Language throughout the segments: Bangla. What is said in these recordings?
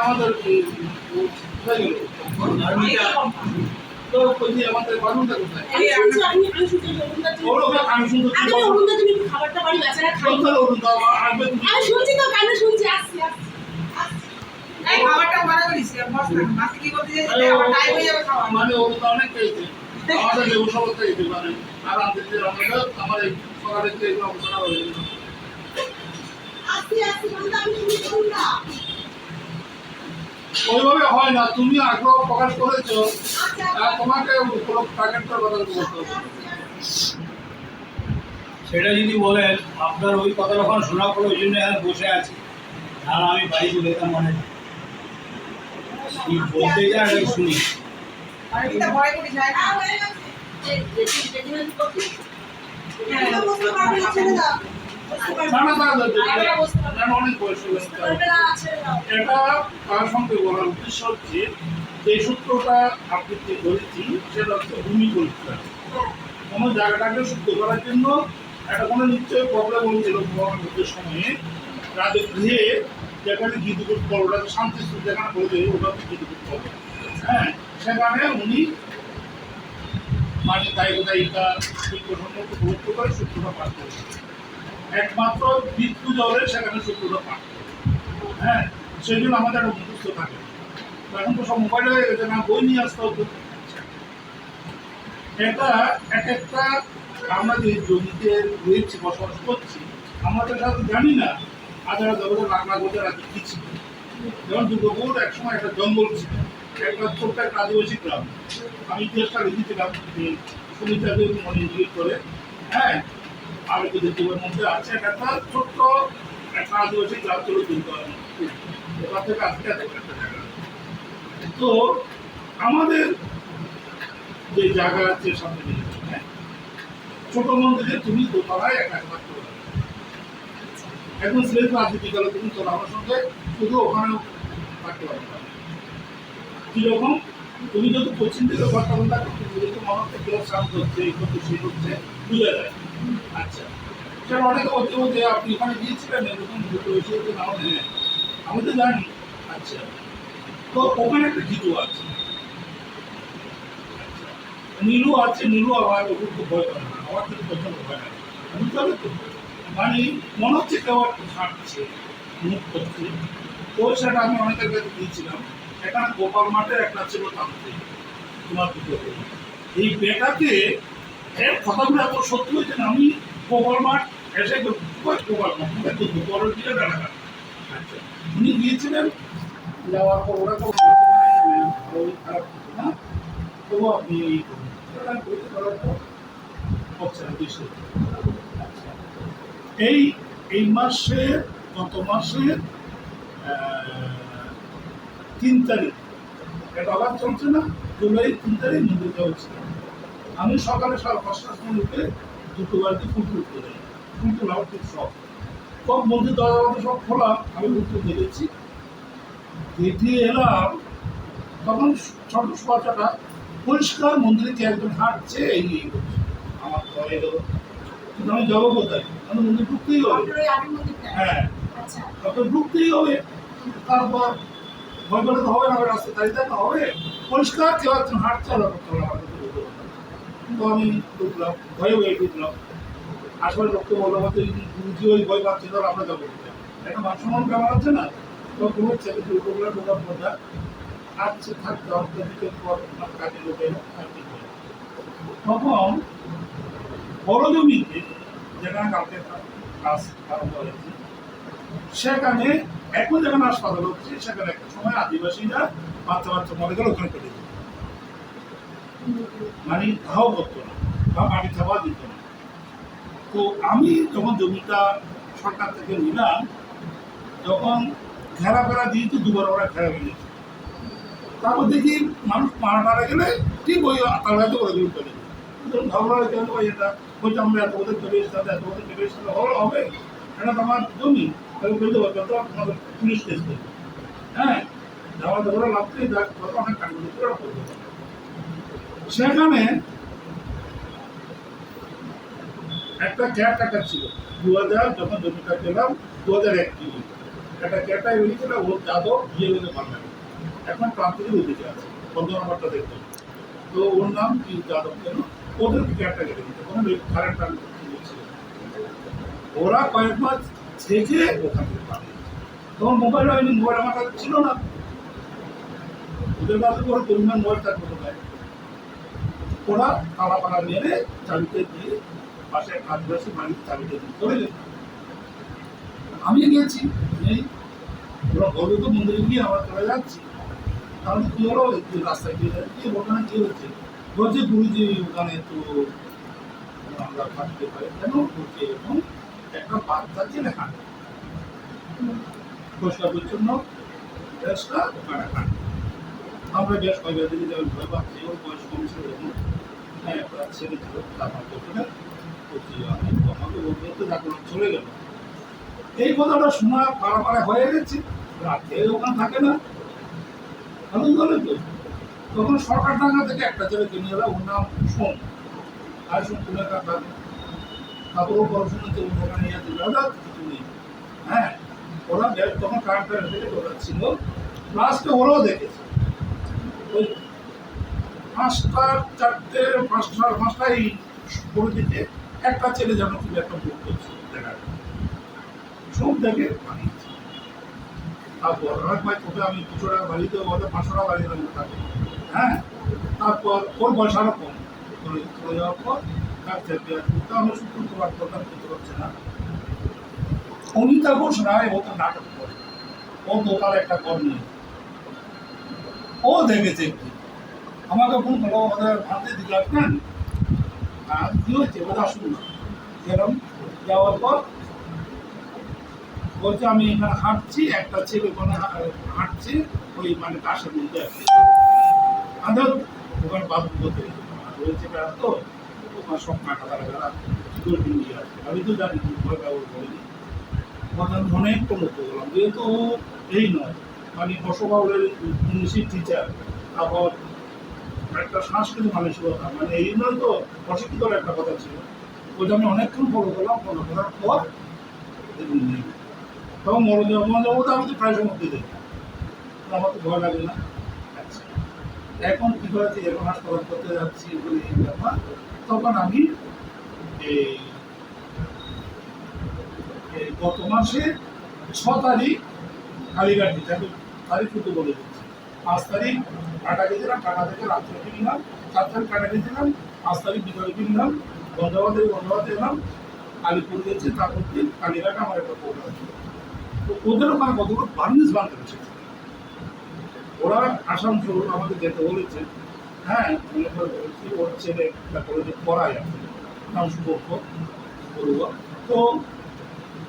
আমাদের তো ওই যে আমাদের বাথরুমটা কোথায়? আমি শুনছি খাবারটা বাড়ি বেচারা খাই। আসবে আমি শুনছি তো কানে শুনছি আসছি খাবারটা বাড়া করিস মাসি কি করতে যাচ্ছে আমার টাইম হয়ে যাবে খাওয়া মানে ও তো অনেক খেয়েছে আমাদের লেবু শরবত খেয়েছে মানে আর আমাদের যে আমাদের আমার এই সকালে যে এগুলো অবস্থা হয়ে গেল ওইভাবে হয় না তুমি আগ্রহ প্রকাশ করেছো আর তোমাকে কোনো প্যাকেটটার কথা বলতে হবে সেটা যদি বলেন আপনার ওই কথাটা ওখানে শোনা পড়ে ওই জন্য এখানে বসে আছি আর আমি বাড়ি চলে যেতাম মানে কি বলতে যায় এটা শুনি আর এটা ভয় করি যায় না অনেক বয়স এটা তার সঙ্গে বলার উদ্দেশ্য হচ্ছে যে সূত্রটা আপনি ধরেছি সেটা হচ্ছে ভূমি পরীক্ষা কোনো জায়গাটাকে শুদ্ধ করার জন্য একটা কোনো নিশ্চয়ই প্রবলেম হয়েছিল ভ্রমণের সময়ে রাজগৃহে যেখানে গীতগুট পর ওটাকে শান্তিস্থল যেখানে বলে দেয় ওটা হচ্ছে গীতগুট পর হ্যাঁ সেখানে উনি মানে দায়িকা সম্পর্কে গুরুত্ব করে সূত্রটা পাঠ করেছে একমাত্র বিদ্যুৎ জলে সেখানে সূত্রটা পাঠ করে হ্যাঁ সেই জন্য আমাদের একটা মুখস্থ থাকে এখন তো সব মোবাইলে হয়ে গেছে না বই নিয়ে আসতে হতো এটা এক একটা আমরা যে জমিতে রয়েছি বসবাস করছি আমরা তো সাথে জানি না আধারা জগতে বাংলা গোটা রাখি কি ছিল যেমন দুর্গাপুর একসময় একটা জঙ্গল ছিল একটা ছোট্ট একটা আদিবাসী গ্রাম আমি ইতিহাসটা লিখেছিলাম যে সুমিতাকে মনে ইঙ্গিত করে হ্যাঁ আর দ্বিতীয়ের মধ্যে আছে একটা ছোট্ট একটা আদিবাসী গ্রাম ছিল দুর্গাপুর এবার থেকে আজকে এত একটা জায়গা তো আমাদের যে জায়গা আছে সামনে হ্যাঁ ছোট মন্দিরে তুমি দোতলায় এক একবার করে একদম সিলেট রাজনীতি গেলে তুমি চলো আমার সঙ্গে শুধু ওখানেও থাকতে পারবে কিরকম তুমি যদি পশ্চিম দিকে ঘরটা বন্ধ থাকো তুমি যদি মনে হচ্ছে কেউ শান্ত হচ্ছে এই করছে সেই করছে বুঝে যায় আচ্ছা সেটা অনেকে বলতে যে আপনি ওখানে গিয়েছিলেন এরকম দুটো এসে নাও হ্যাঁ আমি তো জানি আচ্ছা তো ওখানে একটা গীতও আছে নীলু আছে নীলু আমার ওগুলো খুব ভয় করে না আমার কিন্তু পছন্দ হয় না বুঝতে হবে তো মানে মনে হচ্ছে কেউ একটা হাঁটছে মুখ করছে তো সেটা আমি অনেকের কাছে দিয়েছিলাম এখানে গোপাল মাঠের একটা ছিল তান্ত্রিক তোমার দুটো এই বেটাকে এর কথাগুলো এত সত্যি হয়েছে না আমি গোপাল মাঠ এসে গোপাল মাঠ গোপালের দিকে দাঁড়ান আচ্ছা উনি গিয়েছিলেন যাওয়ার পর ওরা তো খারাপ না তবু আপনি এই এই এই মাসে গত মাসের 3 তারিখ এটা আবার চলছে না জুলাই 3 তারিখ মন্দির হচ্ছে আমি সকালে 5টার সময় উঠে দুটো বাড়িতে ফুল তুলতে যাই ফুল তোলা খুব শখ সব মন্দির দরজা সব খোলা আমি ফুল দেখেছি দেখে এলাম তখন ছোট সোয়াটাটা পরিষ্কার মন্দিরে কে একজন হাঁটছে এই আমার ভয় এলো কিন্তু আমি যাবো কোথায় আমি মন্দির ঢুকতেই হবে হ্যাঁ তত ঢুকতেই হবে তারপর ভয় করে তো হবে না রাস্তা দাঁড়িয়ে তো হবে পরিষ্কার কেউ একজন হাঁটছে আলাদা করতে হবে কিন্তু আমি ঢুকলাম ভয়ে ভয়ে ঢুকলাম আসলে লোককে বললো আমাদের গুরুজি ওই ভয় পাচ্ছে ধর আমরা যাবো একটা মান সম্মান ব্যাপার আছে না তো কোনো ছেলে ঢুকলে ঢোকার কথা আজকে থাকতে অর্থনীতির পর কাজে লোকে তখন বড় জমিতে যেখানে কালকে কাজ আরম্ভ হয়েছে সেখানে এখন যেখানে হাসপাতাল হচ্ছে সেখানে একটা সময় আদিবাসীরা বাচ্চা বাচ্চা মরে গেলে ওখানে পেটে যেত মানে ঘাও করতো না বা মাটি চাপা দিত না তো আমি যখন জমিটা সরকার থেকে নিলাম তখন ঘেরা ফেরা দিয়েছি দুবার ওরা ঘেরা ফেলেছে তারপর দেখি মানুষ মারা গেলে ঠিক ওই তাড়াতে করে দিতে পারি ভাবনা কেন ভাই এটা বলছে আমরা এত ওদের চলে এসেছে এত ওদের চলে এসেছে হবে এটা তো আমার জমি তাহলে বলতে পারবে তো আপনাদের পুলিশ কেস করবে হ্যাঁ যাওয়া দেওয়া লাগতেই যাক তত অনেক কাণ্ডগুলো করে করতে পারে সেখানে একটা ক্যাট কাটার ছিল 2000 যখন জমিটা পেলাম 2001 একটা ক্যাটাই হয়েছিল ওর যাদব বিয়ে হতে পারবে না, এখন প্রান্তিক উদ্দেশ্যে আছে 15 নম্বরটা দেখতে। তো ওর নাম কি যাদব কেন, ওদেরকে ক্যাটটা কেটে দিতে কোনো কারেন্ট ছিল। ওরা কয়েক মাস থেকে ওখান থেকে পালিয়ে গেছে। তখন মোবাইল হয়নি, মোবাইল আমার কাছে ছিল না, ওদের কাছে করে পরিমাণ মোবাইল থাকবে কোথায়। ওরা তালা পালা মেরে চাবিতে দিয়ে পাশে এক আদিবাসী বাড়ির চাবিতে দিয়ে চলে গেছে। আমি গেছি নেই, ওরা বলবে তো মন্দিরে গিয়ে আমরা চলে যাচ্ছি। তাহলে কি হলো, একটু রাস্তায় গিয়ে যাচ্ছি, ওখানে কি হচ্ছে বলছে গুরুজি ওখানে তো আমরা থাকতে পারি কেন, বলছে এরকম একটা বাচ্চা ছেলে হাঁটে পরিষ্কার পরিচ্ছন্ন বেশটা ওখানে হাঁটে। আমরা বেশ কয়েকবার দিকে যাওয়ার ভয় পাচ্ছি, ওর বয়স কম ছিল যখন, হ্যাঁ একটা ছেলে ছিল তারপর বলছে আমি আমাকে বলতে যখন চলে গেল। এই কথাটা শোনা পাড়া হয়ে গেছে, রাতে ওখানে থাকে না এখন বলে তো। তখন সরকার ডাঙ্গা থেকে একটা ছেলে কিনে এলো, ওর নাম সোম, আর সোম তুলে কাটা তারপরও পড়াশোনা চলে ওখানে নিয়ে আসতে দাদা কিছু নেই। হ্যাঁ ওরা তখন কারেন্টটা রেখে ওরা ছিল, লাস্টে ওরাও দেখেছে ওই 5টায় করে দিতে একটা ছেলে যেন খুব একটা ভুল করছে দেখা যায়। সব দেখে বানিয়েছে। তারপর অনেক ভাই তোকে আমি 200 টাকা বাড়িতে বলে 500 টাকা বাড়িয়ে দেবো তাকে। হ্যাঁ তারপর ওর বয়স আরো কম চলে যাওয়ার পর আমি শুক্রবার প্রদান করতে পারছি না। অমিতা ঘোষ রায় ও তো নাটক করে, ও দোকানে একটা ঘর নিয়ে ও দেখেছে একটু আমাকে ফোন করলো, আমাদের ভাতে দিকে আসবেন আর কি হয়েছে ওটা শুনুন। এরকম যাওয়ার পর বলছে আমি এখানে হাঁটছি, একটা ছেলে ওখানে হাঁটছে ওই মানে গাছের মধ্যে আছে, আদর ওখানে বাবু করতে রয়েছে বেড়া তো ওখানে সব কাটা তারা কি করে নিয়ে আসবে। আমি তো জানি ভয় ব্যবহার করিনি, আমি অনেকটা লক্ষ্য করলাম যেহেতু এই নয় মানে বসবাউলের ইংলিশের টিচার, তারপর একটা সাংস্কৃতিক মানসিকতা মানে এই নয় তো অশিক্ষিত একটা কথা ছিল, ওইটা আমি অনেকক্ষণ ফলো করলাম, ফলো করার পর নেই। তখন মনোজগতে আমি তো প্রায় সময় দিই, আমার তো ভয় লাগে না। আচ্ছা এখন কী করেছি, এখন হাসপাতাল করতে যাচ্ছি বলে এই ব্যাপার। তখন আমি এই গত মাসে 6 তারিখ কালীঘাট দিতে তারিখ শুধু বলে দিচ্ছি। 5 তারিখ টাটা গেছিলাম, টাটা থেকে রাত্রে কিনলাম, 7 তারিখ টাটা গেছিলাম, 5 তারিখ বিকালে কিনলাম, গন্ধাবাদে এলাম, আলিপুর গেছি, তারপর দিন কালীঘাটে আমার একটা প্রোগ্রাম ছিল। তো ওদের ওখানে কতগুলো বার্নিশ বান্ধব এসেছে, ওরা আসানসোল আমাদের যেতে বলেছে। হ্যাঁ মনে করে বলেছি ওর ছেলে একটা কলেজে পড়ায় আছে নাম সুপক্ষ বলবো, তো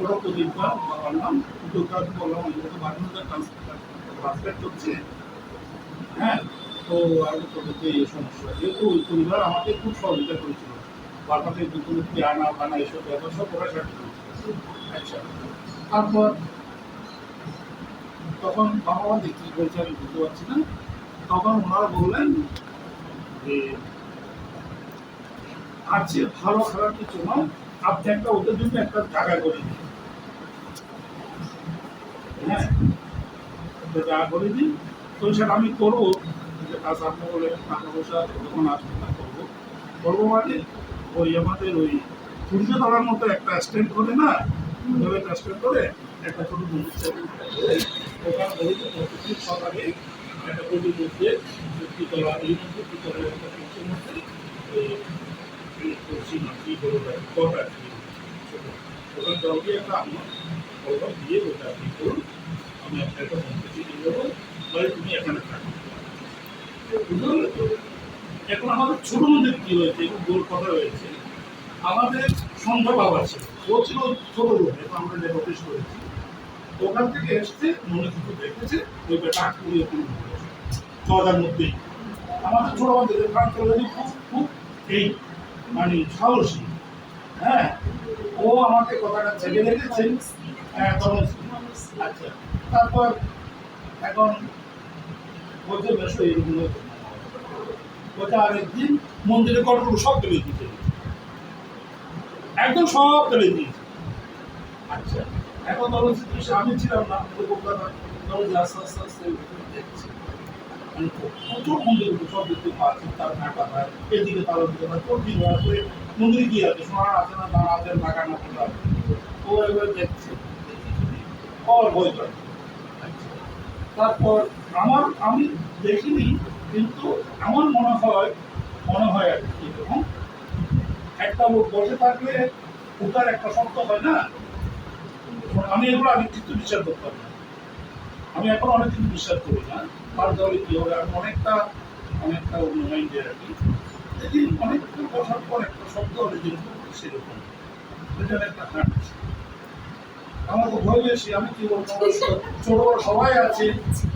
ওরা প্রদীপ বাবার নাম দুর্গাকে বললাম আমি তো বার্নিশটা ট্রান্সলেট করছে। হ্যাঁ তো আমি তোদেরকে এই সমস্যা যেহেতু ওই পরিবার আমাকে খুব সহযোগিতা করেছিল, বারবার দুপুরে আনা বানা এসব ব্যাপার সব ওরা সাথে করেছিল। আচ্ছা তারপর তখন বাবা মা দেখি বলছে আমি বুঝতে পারছি না, তখন ওনারা বললেন যে আর যে ভালো খারাপ কিছু নয়, আপনি একটা ওদের জন্য একটা জায়গা করে দিন। হ্যাঁ জায়গা করে দিন, তো সেটা আমি করবো, যে কাজ আপনি বলে টাকা পয়সা যখন আসবে না করবো মানে ওই আমাদের ওই সূর্য তলার মতো একটা স্ট্যান্ড করে না, ওইভাবে একটা স্ট্যান্ড করে একটা ছোটো মন্দির ওখানে বলেছে প্রত্যেক সকালে একটা গলির মধ্যে তলা এই মধ্যে তলার একটা পিঠের মধ্যে কি করবো কটা ওখানে জলদি একটা আমার ওটা দিয়ে ওটা কি করুন, আমি একটা মন্দির দিয়ে দেবো, বলে তুমি এখানে থাকো। বুঝতে পারলে তো এখন আমাদের ছোট মন্দির কি হয়েছে একটু গোল কথা হয়েছে, আমাদের সন্ধ্যা বাবা ছিল, ও ছিল ছোট রূপে, আমরা যে অফিস করেছি ওখান থেকে এসছে মনে কিছু দেখেছে ওই বেটা কুড়িয়ে কুড়ি চলার মধ্যেই আমাদের ছোট আমাদের খুব খুব এই মানে সাহসী। হ্যাঁ ও আমাকে কথাটা ছেড়ে রেখেছে। হ্যাঁ আচ্ছা তারপর এখন বলছে বেশ এইরকম বলছে আরেকদিন মন্দিরে কতগুলো সব ফেলে দিতে একদম সব ফেলে দিয়েছে। আচ্ছা এখন ধরো situation আমি ছিলাম না, আমি তো কলকাতায়, ধরো যে আস্তে আস্তে আস্তে দেখছি। মানে প্রচুর মন্দির সব দেখতে পাচ্ছি, তার ঘাটা হয়, এদিকে তার ওদিকে হয়, প্রতি হয়, করে মন্দিরে কি আছে, সোনার আছে না, দাঁড়া আছে, টাকা না টাকা আছে। ও এবার দেখছে, আর ভয় করে। তারপর আমি দেখিনি, কিন্তু আমার মনে হয় আর কি, এবং একটা লোক বসে থাকলে ওটার একটা শব্দ হয় না। আমি এগুলো আগে কিন্তু বিশ্বাস করতাম না, আমি এখন অনেক কিছু বিশ্বাস করি না। তার দলে কি হবে, আমি অনেকটা মাইন্ডে রাখি। যেদিন অনেকটা বসার পর একটা শব্দ হলে যেরকম সেরকম এটা একটা হাঁটছে। আমার তো ভয় বেশি, আমি কি বলবো, আমার ছোট বড় সবাই আছে,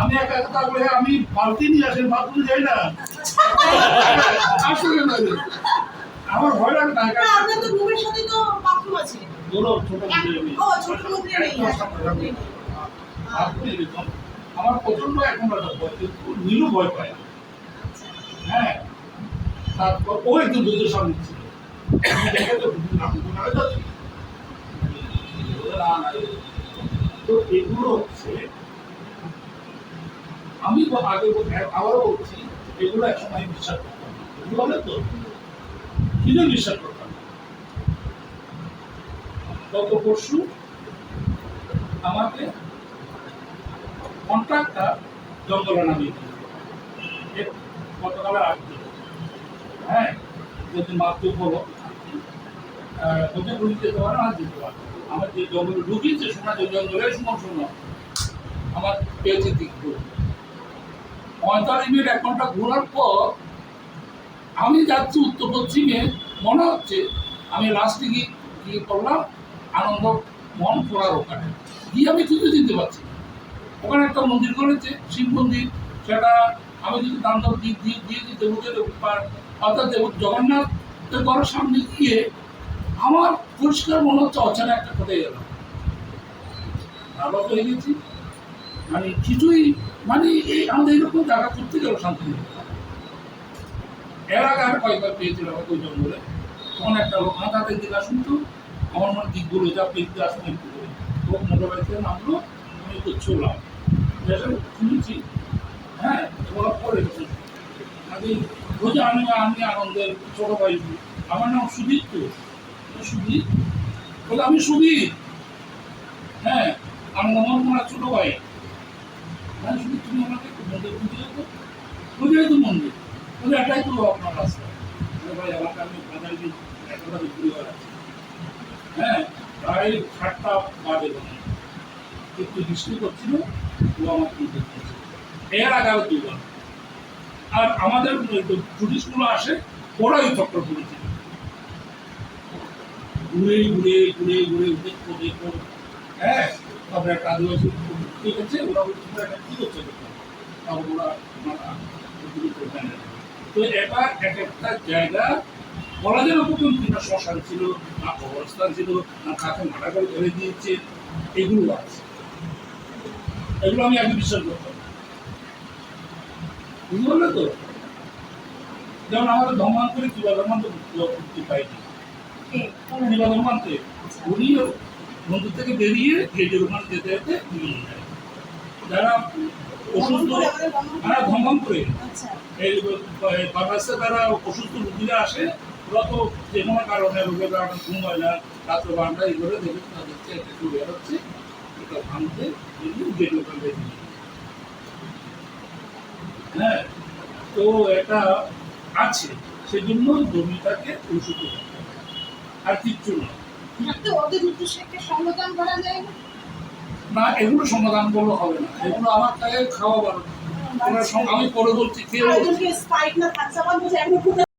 আমি একা একা থাকলে আমি বালতি নিয়ে আসেন, বাথরুমে যাই না। আসলে না রে। আমার ভয় লাগে না, একা না, আপনার তো রুমের সাথে তো বাথরুম আছে। ধরো ছোট মন্দিরে নেই। ও, ছোট মন্দিরে নেই। আমার প্রচন্ড এখন একটা ভয়, কিন্তু নীলু ভয় পায় না। হ্যাঁ, তারপর ও একটু দুধের সামনে ছিল, আমি দেখে তো নাম করে যাচ্ছি। তো এগুলো হচ্ছে, আমি তো আগে আবারও বলছি, এগুলো এক সময় বিশ্বাস করতাম না। এগুলো বলে তো কি জন্য বিশ্বাস করতাম না? গত পরশু আমাকে কন্ট্রাক্টটা জঙ্গলে নামিয়ে দিল, গতকালের আগে। হ্যাঁ, যদি মাত্র বলো কোথায় গুলি যেতে পারে না, যেতে পারে। আমার যে জঙ্গলে ঢুকিয়েছে, শোনা যে জঙ্গলে শোনো আমার পেয়েছে দিক 45 মিনিট 1 ঘন্টা ঘোরার পর আমি যাচ্ছি উত্তর পশ্চিমে, মনে হচ্ছে আমি লাস্টে গিয়ে করলাম আনন্দ মন পড়ার ওখানে গিয়ে আমি কিছু দিতে পারছি না। ওখানে একটা মন্দির করেছে, শিব মন্দির, সেটা আমি যদি দাম দর দিয়ে দেবদের অর্থাৎ জগন্নাথের ঘরের সামনে গিয়ে আমার পরিষ্কার মনে হচ্ছে অচেনা একটা কোথায় গেলাম, আবার হয়ে গেছি। মানে কিছুই, মানে এই আমাদের এরকম জায়গা করতে গেল শান্তি নেই। এর আগে আর কয়েকবার পেয়েছিলাম ওই জঙ্গলে, তখন একটা লোক হাতাতে দিকে আসুন তো, আমার মনে দিকগুলো যা পেতে আসুন একটু করে, লোক মোটর বাইকে নামলো, আমি একটু চললাম, যেটা শুনেছি। হ্যাঁ, বলার পরে আমি রোজ আমি আনন্দের ছোট ভাই, আমার নাম সুদীপ। তো সুদীপ বলে, আমি সুদীপ। হ্যাঁ, আনন্দমোহন ছোট ভাই। হ্যাঁ সুদীপ, তুমি আমাকে একটু মন্দির বুঝে তো মন্দির বলে, এটাই তো আপনার রাস্তা। ভাই আমাকে আমি বাজারে একটা ঘুরে বেড়াচ্ছি। হ্যাঁ, প্রায় 7টা বাজে, একটু বৃষ্টি করছিল, ও আমার কিন্তু এর আগে আরো 2বার। আর আমাদের টুরিস্টগুলো আসে, ওরা ওই চক্র করেছিল, ঘুরে ঘুরে ঘুরে ঘুরে দেখো। হ্যাঁ, তারপরে একটা আদিবাসী ঠিক আছে, ওরা কি করছে, তারপর ওরা তো এটা এক একটা জায়গা বলা যেন প্রথম কিনা শ্মশান ছিল না, কবরস্থান ছিল না, কাকে মারা করে ধরে দিয়েছে, এগুলো আছে। এগুলো আমি আগে বিশ্বাস করতাম, বুঝতে পারলে তো। যেমন আমাদের ধর্মান্তরে কিবা ধর্মান্তর মুক্তি পাইনি, কিবা ধর্মান্তরে উনি মন্দির থেকে বেরিয়ে গেটের ওখানে যেতে যেতে যারা অসুস্থ, হ্যাঁ ধর্মান্তরে এই বাংলাদেশে যারা অসুস্থ রুগীরা আসে, ওরা তো যে কোনো কারণে রোগের কারণে ঘুম হয় না, রাত্র বারোটা এই করে দেখে তাদেরকে একটু বেরোচ্ছে, এটা ভাঙতে গেট ওখানে। হ্যাঁ, তো এটা আছে, সেই জন্য জমিটাকে ওষুধ আর কিচ্ছু না। না, এগুলো সমাধান করলে হবে না, এগুলো আমার কাছে খাওয়া বারো। আমি পরে বলছি, খেয়ে